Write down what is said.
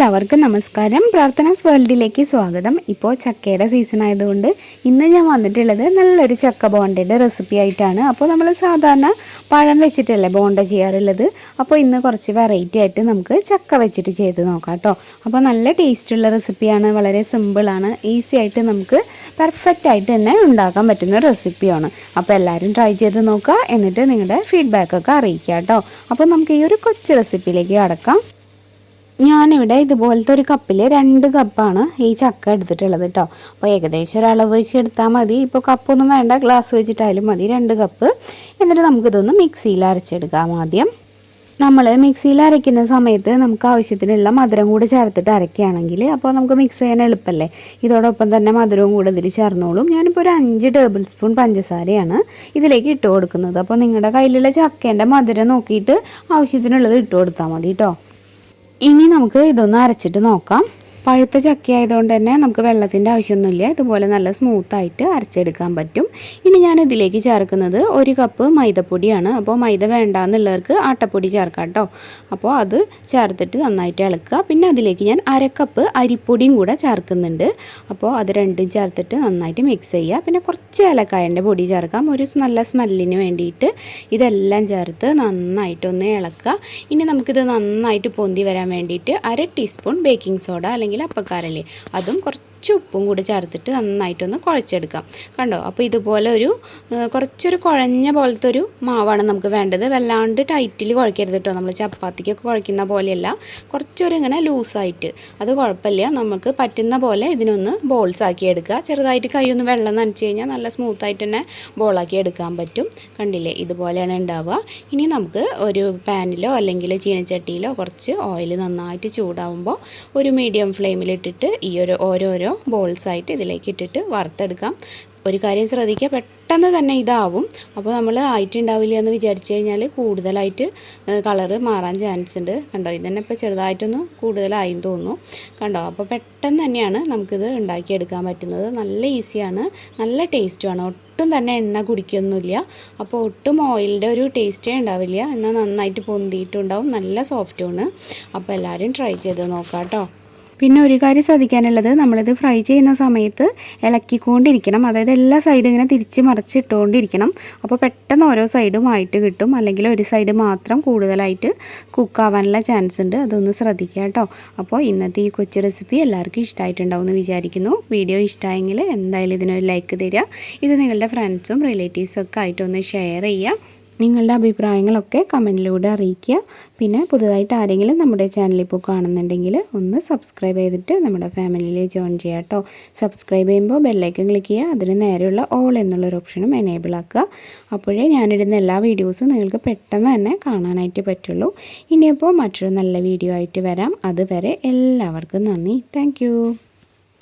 എല്ലാവർക്കും നമസ്കാരം. പ്രാർത്ഥനാസ് വേൾഡിലേക്ക് സ്വാഗതം. ഇപ്പോൾ ചക്കയുടെ സീസൺ ആയതുകൊണ്ട് ഇന്ന് ഞാൻ വന്നിട്ടുള്ളത് നല്ലൊരു ചക്ക ബോണ്ടയുടെ റെസിപ്പി ആയിട്ടാണ്. അപ്പോൾ നമ്മൾ സാധാരണ പഴം വെച്ചിട്ടല്ലേ ബോണ്ട ചെയ്യാറുള്ളത്. അപ്പോൾ ഇന്ന് കുറച്ച് വെറൈറ്റി ആയിട്ട് നമുക്ക് ചക്ക വെച്ചിട്ട് ചെയ്ത് നോക്കാം കേട്ടോ. അപ്പോൾ നല്ല ടേസ്റ്റുള്ള റെസിപ്പിയാണ്, വളരെ സിമ്പിളാണ്, ഈസി ആയിട്ട് നമുക്ക് പെർഫെക്റ്റ് ആയിട്ട് തന്നെ ഉണ്ടാക്കാൻ പറ്റുന്ന റെസിപ്പിയാണ്. അപ്പോൾ എല്ലാവരും ട്രൈ ചെയ്ത് നോക്കുക, എന്നിട്ട് നിങ്ങളുടെ ഫീഡ്ബാക്കൊക്കെ അറിയിക്കുക കേട്ടോ. അപ്പോൾ നമുക്ക് ഈ ഒരു കൊച്ചു റെസിപ്പിയിലേക്ക് കടക്കാം. ഞാനിവിടെ ഇതുപോലത്തെ ഒരു കപ്പിൽ 2 കപ്പാണ് ഈ ചക്ക എടുത്തിട്ടുള്ളത് കേട്ടോ. അപ്പോൾ ഏകദേശം ഒരളവ് വെച്ച് എടുത്താൽ മതി. ഇപ്പോൾ കപ്പൊന്നും വേണ്ട, ഗ്ലാസ് വെച്ചിട്ടായാലും മതി. 2 കപ്പ്. എന്നിട്ട് നമുക്കിതൊന്ന് മിക്സിയിൽ അരച്ചെടുക്കാം. ആദ്യം നമ്മൾ മിക്സിയിൽ അരയ്ക്കുന്ന സമയത്ത് നമുക്ക് ആവശ്യത്തിനുള്ള മധുരം കൂടെ ചേർത്തിട്ട് അരയ്ക്കുകയാണെങ്കിൽ അപ്പോൾ നമുക്ക് മിക്സ് ചെയ്യാൻ എളുപ്പമല്ലേ. ഇതോടൊപ്പം തന്നെ മധുരവും കൂടെ ഇതിൽ ചേർന്നോളും. ഞാനിപ്പോൾ ഒരു 5 ടേബിൾ സ്പൂൺ പഞ്ചസാരയാണ് ഇതിലേക്ക് ഇട്ട് കൊടുക്കുന്നത്. അപ്പോൾ നിങ്ങളുടെ കയ്യിലുള്ള ചക്കേൻ്റെ മധുരം നോക്കിയിട്ട് ആവശ്യത്തിനുള്ളത് ഇട്ട് കൊടുത്താൽ മതി കേട്ടോ. ഇനി നമുക്ക് ഇതൊന്ന് അരച്ചിട്ട് നോക്കാം. പഴുത്ത ചക്ക ആയതുകൊണ്ട് തന്നെ നമുക്ക് വെള്ളത്തിൻ്റെ ആവശ്യമൊന്നുമില്ല. ഇതുപോലെ നല്ല സ്മൂത്തായിട്ട് അരച്ചെടുക്കാൻ പറ്റും. ഇനി ഞാൻ ഇതിലേക്ക് ചേർക്കുന്നത് 1 കപ്പ് മൈദപ്പൊടിയാണ്. അപ്പോൾ മൈദ വേണ്ടാന്നുള്ളവർക്ക് ആട്ടപ്പൊടി ചേർക്കാം കേട്ടോ. അപ്പോൾ അത് ചേർത്തിട്ട് നന്നായിട്ട് ഇളക്കുക. പിന്നെ അതിലേക്ക് ഞാൻ 1/2 കപ്പ് അരിപ്പൊടിയും കൂടെ ചേർക്കുന്നുണ്ട്. അപ്പോൾ അത് രണ്ടും ചേർത്തിട്ട് നന്നായിട്ട് മിക്സ് ചെയ്യുക. പിന്നെ കുറച്ച് ഏലക്കായൻ്റെ പൊടി ചേർക്കാം, ഒരു നല്ല സ്മെല്ലിന് വേണ്ടിയിട്ട്. ഇതെല്ലാം ചേർത്ത് നന്നായിട്ടൊന്ന് ഇളക്കുക. ഇനി നമുക്കിത് നന്നായിട്ട് പൊന്തി വരാൻ വേണ്ടിയിട്ട് 1/2 ടീസ്പൂൺ ബേക്കിംഗ് സോഡ അല്ലെങ്കിൽ അപ്പക്കാരല്ലേ, അതും കുറച്ച് ഉപ്പും കൂടി ചേർത്തിട്ട് നന്നായിട്ടൊന്ന് കുഴച്ചെടുക്കാം. കണ്ടോ? അപ്പോൾ ഇതുപോലെ കുറച്ചൊരു കുഴഞ്ഞ പോലത്തെ ഒരു മാവാണ് നമുക്ക് വേണ്ടത്. വല്ലാണ്ട് ടൈറ്റിൽ കുഴക്കരുത് കേട്ടോ. നമ്മൾ ചപ്പാത്തിക്കൊക്കെ കുഴക്കുന്ന പോലെയല്ല, കുറച്ചൊരു ഇങ്ങനെ ലൂസായിട്ട്. അത് കുഴപ്പമില്ല, നമുക്ക് പറ്റുന്ന പോലെ ഇതിനൊന്ന് ബോൾസ് ആക്കി എടുക്കുക. ചെറുതായിട്ട് കൈയൊന്ന് വെള്ളം നനച്ച് കഴിഞ്ഞാൽ നല്ല സ്മൂത്തായിട്ട് തന്നെ ബോളാക്കി എടുക്കാൻ പറ്റും. കണ്ടില്ലേ? ഇതുപോലെയാണ് ഉണ്ടാവുക. ഇനി നമുക്ക് ഒരു പാനിലോ അല്ലെങ്കിൽ ചീനച്ചട്ടിയിലോ കുറച്ച് ഓയിൽ നന്നായിട്ട് ചൂടാവുമ്പോൾ ഒരു മീഡിയം ഫ്ലെയിമിലിട്ടിട്ട് ഈ ഓരോരോ ബോൾസായിട്ട് ഇതിലേക്ക് ഇട്ടിട്ട് വറുത്തെടുക്കാം. ഒരു കാര്യം ശ്രദ്ധിക്കുക, പെട്ടെന്ന് തന്നെ ഇതാവും. അപ്പോൾ നമ്മൾ ആയിട്ടുണ്ടാവില്ല എന്ന് വിചാരിച്ചു കഴിഞ്ഞാൽ കൂടുതലായിട്ട് കളറ് മാറാൻ ചാൻസ് ഉണ്ട്. കണ്ടോ? ഇതന്നെ ഇപ്പോൾ ചെറുതായിട്ടൊന്ന് കൂടുതലായി തോന്നുന്നു. കണ്ടോ? അപ്പോൾ പെട്ടെന്ന് തന്നെയാണ് നമുക്കിത് ഉണ്ടാക്കിയെടുക്കാൻ പറ്റുന്നത്. നല്ല ഈസിയാണ്, നല്ല ടേസ്റ്റുമാണ്. ഒട്ടും തന്നെ എണ്ണ കുടിക്കൊന്നുമില്ല. അപ്പോൾ ഒട്ടും ഓയിലിൻ്റെ ഒരു ടേസ്റ്റേ ഉണ്ടാവില്ല. എന്നാൽ നന്നായിട്ട് പൊന്തിയിട്ടുണ്ടാവും, നല്ല സോഫ്റ്റുമാണ്. അപ്പോൾ എല്ലാവരും ട്രൈ ചെയ്ത് നോക്കാം കേട്ടോ. പിന്നെ ഒരു കാര്യം ശ്രദ്ധിക്കാനുള്ളത്, നമ്മളിത് ഫ്രൈ ചെയ്യുന്ന സമയത്ത് ഇളക്കിക്കൊണ്ടിരിക്കണം. അതായത് എല്ലാ സൈഡും ഇങ്ങനെ തിരിച്ച് മറിച്ചിട്ടുകൊണ്ടിരിക്കണം. അപ്പോൾ പെട്ടെന്ന് ഓരോ സൈഡും ആയിട്ട് കിട്ടും. അല്ലെങ്കിൽ ഒരു സൈഡ് മാത്രം കൂടുതലായിട്ട് കുക്കാവാനുള്ള ചാൻസ് ഉണ്ട്. അതൊന്ന് ശ്രദ്ധിക്കുക കേട്ടോ. അപ്പോൾ ഇന്നത്തെ ഈ കൊച്ചു റെസിപ്പി എല്ലാവർക്കും ഇഷ്ടമായിട്ടുണ്ടാവും എന്ന് വിചാരിക്കുന്നു. വീഡിയോ ഇഷ്ടമായെങ്കിൽ എന്തായാലും ഇതിനൊരു ലൈക്ക് തരിക. ഇത് നിങ്ങളുടെ ഫ്രണ്ട്സും റിലേറ്റീവ്സും ഒക്കെ ആയിട്ടൊന്ന് ഷെയർ ചെയ്യുക. നിങ്ങളുടെ അഭിപ്രായങ്ങളൊക്കെ കമൻറ്റിലൂടെ അറിയിക്കുക. പിന്നെ പുതുതായിട്ട് ആരെങ്കിലും നമ്മുടെ ചാനൽ ഇപ്പോൾ കാണുന്നുണ്ടെങ്കിൽ ഒന്ന് സബ്സ്ക്രൈബ് ചെയ്തിട്ട് നമ്മുടെ ഫാമിലിയിൽ ജോയിൻ ചെയ്യുക കേട്ടോ. സബ്സ്ക്രൈബ് ചെയ്യുമ്പോൾ ബെല്ലൈക്കൺ ക്ലിക്ക് ചെയ്യുക. അതിന് നേരെയുള്ള ഓൾ എന്നുള്ളൊരു ഓപ്ഷനും എനേബിൾ ആക്കുക. അപ്പോഴേ ഞാനിടുന്ന എല്ലാ വീഡിയോസും നിങ്ങൾക്ക് പെട്ടെന്ന് തന്നെ കാണാനായിട്ട് പറ്റുള്ളൂ. ഇനിയിപ്പോൾ മറ്റൊരു നല്ല വീഡിയോ ആയിട്ട് വരാം. അതുവരെ എല്ലാവർക്കും നന്ദി. താങ്ക്